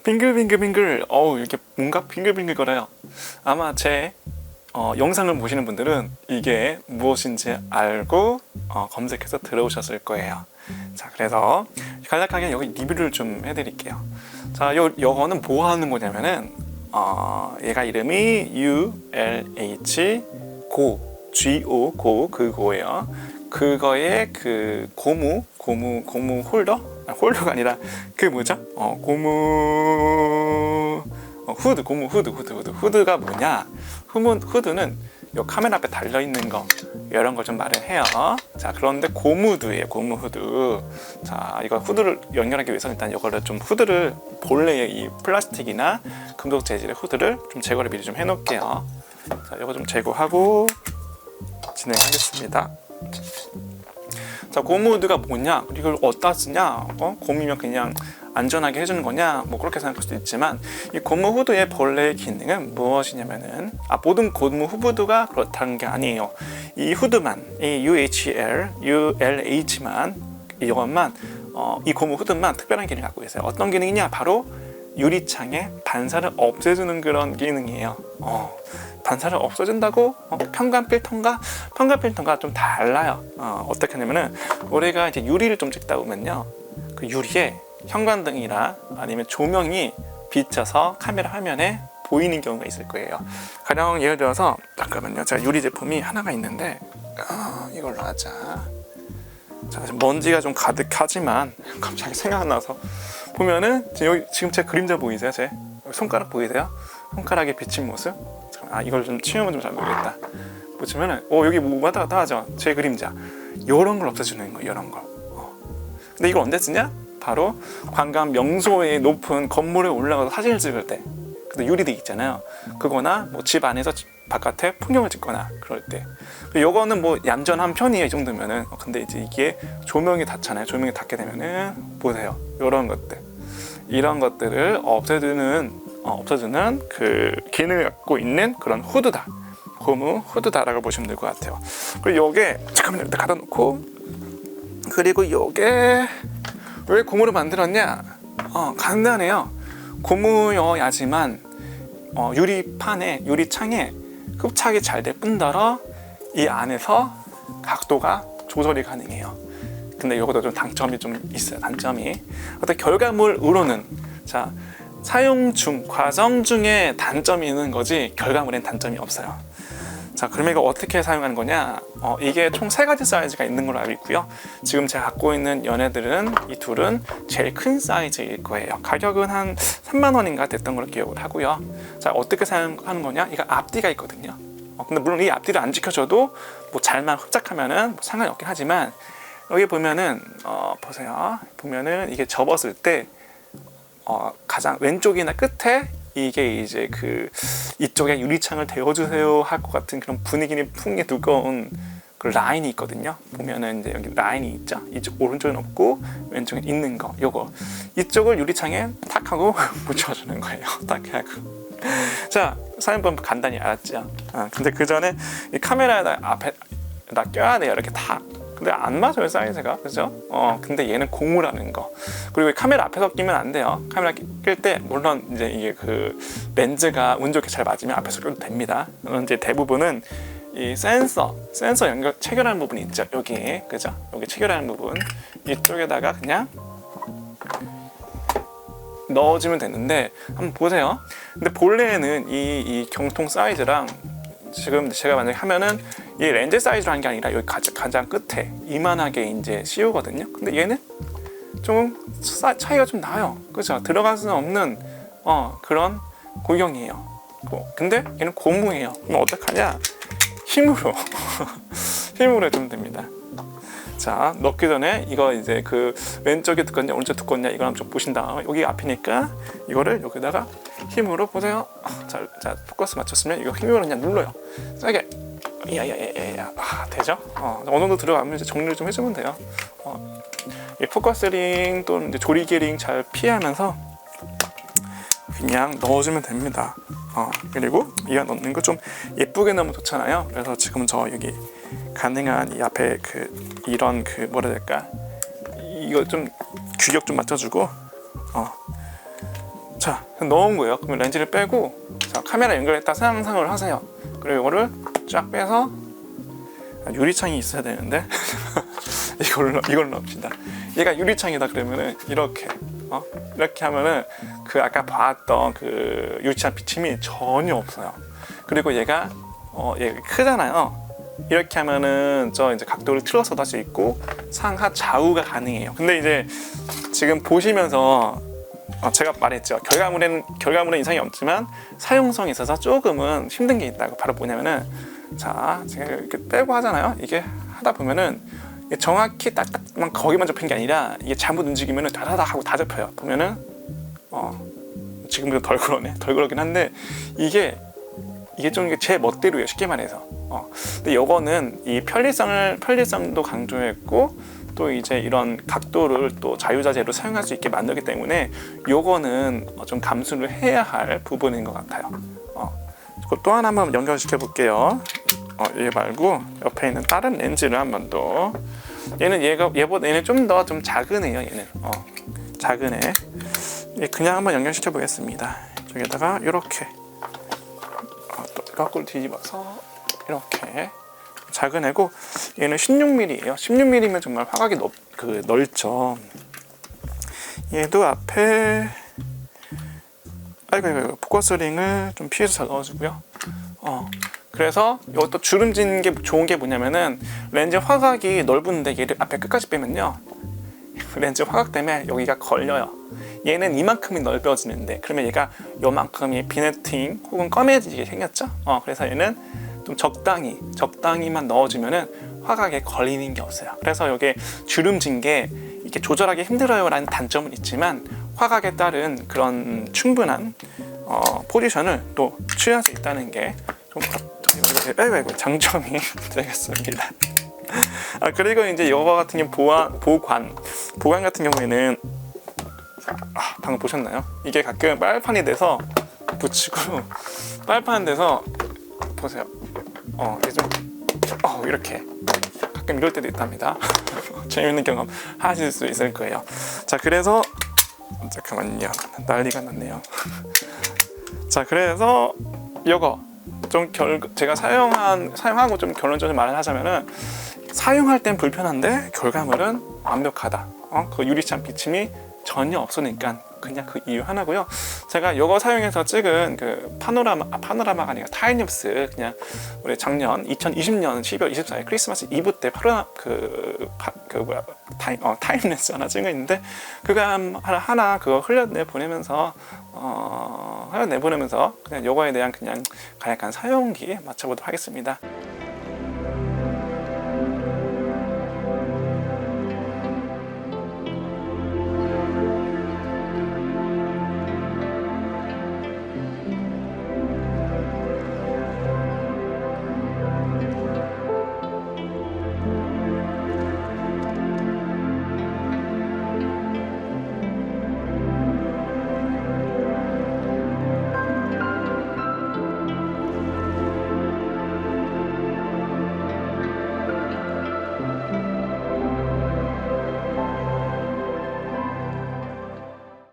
빙글빙글빙글. 이렇게 뭔가 빙글빙글거려요. 아마 제 영상을 보시는 분들은 이게 무엇인지 알고 검색해서 들어오셨을 거예요. 자, 그래서 간략하게 여기 리뷰를 좀 해드릴게요. 자, 요거는 뭐 하는 거냐면은 얘가 이름이 ULH GO 그거예요. 그거의 그 고무 홀더? 홀더가 아니라 그 뭐죠? 고무 후드가 뭐냐? 후드는 요 카메라 앞에 달려 있는 거 이런 걸 좀 말을 해요. 자, 그런데 고무드예요. 고무 후드. 자, 이거 후드를 연결하기 위해서 일단 이거를 좀 후드를 본래의 이 플라스틱이나 금속 재질의 후드를 좀 제거를 미리 좀 해놓을게요. 자, 이거 좀 제거하고 진행하겠습니다. 자, 고무 후드가 뭐냐? 이걸 어디다 쓰냐? 고무면 그냥 안전하게 해주는 거냐? 뭐 그렇게 생각할 수도 있지만 이 고무 후드의 본래의 기능은 무엇이냐면은 모든 고무 후드가 그렇다는 게 아니에요. 이 후드만, 이 ULH만 이것만 이 고무 후드만 특별한 기능을 갖고 있어요. 어떤 기능이냐? 바로 유리창에 반사를 없애주는 그런 기능이에요. 반사를 없애준다고? 편간 필터가 좀 달라요. 어떻게 하냐면은 우리가 이제 유리를 좀 찍다 보면요, 그 유리에 형광등이나 아니면 조명이 비쳐서 카메라 화면에 보이는 경우가 있을 거예요. 가령 예를 들어서 잠깐만요, 제가 유리 제품이 하나가 있는데 이걸로 하자. 자, 먼지가 좀 가득하지만 갑자기 생각나서 보면은 지금 제 그림자 보이세요? 제 손가락 보이세요? 손가락에 비친 모습? 이걸 좀 치우면 좀 잘 모르겠다. 보시면은 여기 뭐 왔다 갔다 하죠? 제 그림자. 요런 걸 없애주는 거예요. 요런 걸. 근데 이걸 언제 쓰냐? 바로 관광 명소의 높은 건물에 올라가서 사진을 찍을 때. 근데 유리등 있잖아요. 그거나 뭐 집 안에서 바깥에 풍경을 찍거나 그럴 때. 요거는 뭐 얌전한 편이에요, 이 정도면은. 근데 이제 이게 조명이 닿잖아요. 조명이 닿게 되면은 보세요. 요런 것들. 이런 것들을 없애주는 그 기능을 갖고 있는 그런 후드다. 고무 후드다라고 보시면 될 것 같아요. 그리고 요게 잠깐만요, 일단 갖다 놓고, 그리고 요게 왜 고무로 만들었냐? 간단해요. 고무여야지만 유리판에, 유리창에 흡착이 잘 될 뿐더러 이 안에서 각도가 조절이 가능해요. 근데 요것도 좀 단점이 좀 있어요. 단점이 어떤 결과물으로는, 자, 사용 중, 과정 중에 단점이 있는 거지 결과물엔 단점이 없어요. 자, 그러면 이거 어떻게 사용하는 거냐? 이게 총 3가지 사이즈가 있는 걸로 알고 있고요. 지금 제가 갖고 있는 얘네들은, 이 둘은 제일 큰 사이즈일 거예요. 가격은 한 3만 원인가 됐던 걸로 기억을 하고요. 자, 어떻게 사용하는 거냐? 이거 앞뒤가 있거든요. 근데 물론 이 앞뒤를 안 지켜줘도 뭐 잘만 흡착하면은 뭐 상관이 없긴 하지만, 여기 보면은 보세요. 보면은 이게 접었을 때 가장 왼쪽이나 끝에 이게 이제 이쪽에 유리창을 대어주세요 할 것 같은 그런 분위기는 풍기 두꺼운 그 라인이 있거든요. 보면은 이제 여기 라인이 있죠. 이쪽 오른쪽은 없고 왼쪽엔 있는 거. 요거 이쪽을 유리창에 탁 하고 붙여주는 거예요. 탁 하고. 자, 사용법 간단히 알았죠. 근데 그 전에 이 카메라에다 앞에다 껴야 돼요. 이렇게 탁. 근데 안 맞아요, 사이즈가. 그죠? 근데 얘는 고무라는 거. 그리고 카메라 앞에서 끼면 안 돼요. 카메라 낄 때 물론 이제 이게 그 렌즈가 운 좋게 잘 맞으면 앞에서 껴도 됩니다. 이제 대부분은 이 센서 체결하는 부분이 있죠. 여기, 그죠? 여기 체결하는 부분 이쪽에다가 그냥 넣어주면 되는데, 한번 보세요. 근데 본래는 이 경통 사이즈랑 지금 제가 만약에 하면은 이 렌즈 사이즈로 한 게 아니라 여기 가장 끝에 이만하게 이제 씌우거든요. 근데 얘는 좀 차이가 좀 나요. 그죠? 들어갈 수는 없는 그런 고경이에요. 근데 얘는 고무예요. 그럼 어떡하냐? 힘으로 힘으로 해주면 됩니다. 자, 넣기 전에 이거 이제 그 왼쪽에 두껍냐 오른쪽에 두껍냐 이걸 한번 좀 보신 다음에, 여기 앞이니까 이거를 여기다가 힘으로 보세요. 자, 포커스 맞췄으면 이거 힘으로 그냥 눌러요. 세게. 야야야야야. 되죠? 어느 정도 들어가면 이제 정리를 좀 해주면 돼요. 이 포커스링 또는 이제 조리개링 잘 피하면서 그냥 넣어주면 됩니다. 그리고 이거 넣는 거 좀 예쁘게 넣으면 좋잖아요. 그래서 지금 저 여기 가능한 이 앞에 이런 뭐라 해야 될까, 이거 좀 규격 좀 맞춰주고 자, 넣은 거예요. 그러면 렌즈를 빼고, 자, 카메라 연결했다 상상을 하세요. 그리고 이거를 쫙 빼서, 유리창이 있어야 되는데 이걸로 넣읍시다. 얘가 유리창이다 그러면은 이렇게 이렇게 하면은 그 아까 봤던 그 유리창 비침이 전혀 없어요. 그리고 얘가 크잖아요. 이렇게 하면은 저 이제 각도를 틀어서도 할 수 있고 상하 좌우가 가능해요. 근데 이제 지금 보시면서 제가 말했죠. 결과물에 이상이 없지만 사용성에 있어서 조금은 힘든 게 있다고. 바로 뭐냐면은, 자, 제가 이렇게 빼고 하잖아요. 이게 하다 보면은 정확히 딱딱만 거기만 접힌 게 아니라 이게 잘못 움직이면은 다다닥 하고 다 접혀요. 보면은 지금도 덜 그러긴 한데 이게 좀 제 멋대로예요. 쉽게 말해서. 근데 요거는 이 편리성도 강조했고, 또 이제 이런 각도를 또 자유자재로 사용할 수 있게 만들기 때문에 요거는 좀 감수를 해야 할 부분인 것 같아요. 그리고 또 하나 한번 연결시켜 볼게요. 얘 말고 옆에 있는 다른 렌즈를 한번 더. 얘는 좀 더 작으네요. 얘는 작으네. 그냥 한번 연결시켜 보겠습니다. 저기다가 이렇게 또 거꾸로 뒤집어서 이렇게 작은 애고, 얘는 16mm예요. 16mm면 정말 화각이 넓죠. 얘도 앞에 포커스링을 좀 피해서 잘 넣어주고요. 그래서 이것도 주름진 게 좋은 게 뭐냐면은 렌즈 화각이 넓은데 얘를 앞에 끝까지 빼면요, 렌즈 화각 때문에 여기가 걸려요. 얘는 이만큼이 넓어지는데 그러면 얘가 요만큼이 비네팅 혹은 검해지게 생겼죠. 그래서 얘는 좀 적당히만 넣어주면은 화각에 걸리는 게 없어요. 그래서 이게 주름진 게 이렇게 조절하기 힘들어요라는 단점은 있지만 화각에 따른 그런 충분한 포지션을 또 취할 수 있다는 게 좀 장점이 되겠습니다. 그리고 이제 이거 같은 경우 보관 같은 경우에는 방금 보셨나요? 이게 가끔 빨판이 돼서 붙이고 빨판 돼서 보세요. 이렇게 가끔 이럴 때도 있답니다. 재밌는 경험 하실 수 있을 거예요. 자, 그래서 잠깐만요. 난리가 났네요. 자, 그래서 이거 좀 제가 사용하고 좀 결론적으로 말을 하자면은, 사용할 땐 불편한데 결과물은 완벽하다. 그 유리창 비침이 전혀 없으니까 그냥 그 이유 하나고요. 제가 이거 사용해서 찍은 그 파노라마가 아니라 타임랩스, 그냥 우리 작년 2020년 12월 24일 크리스마스 이브 때 타임랩스 하나 찍어 있는데, 그거 하나 그거 흘려내보내면서 그냥 요거에 대한 그냥 간략한 사용기 맞춰보도록 하겠습니다.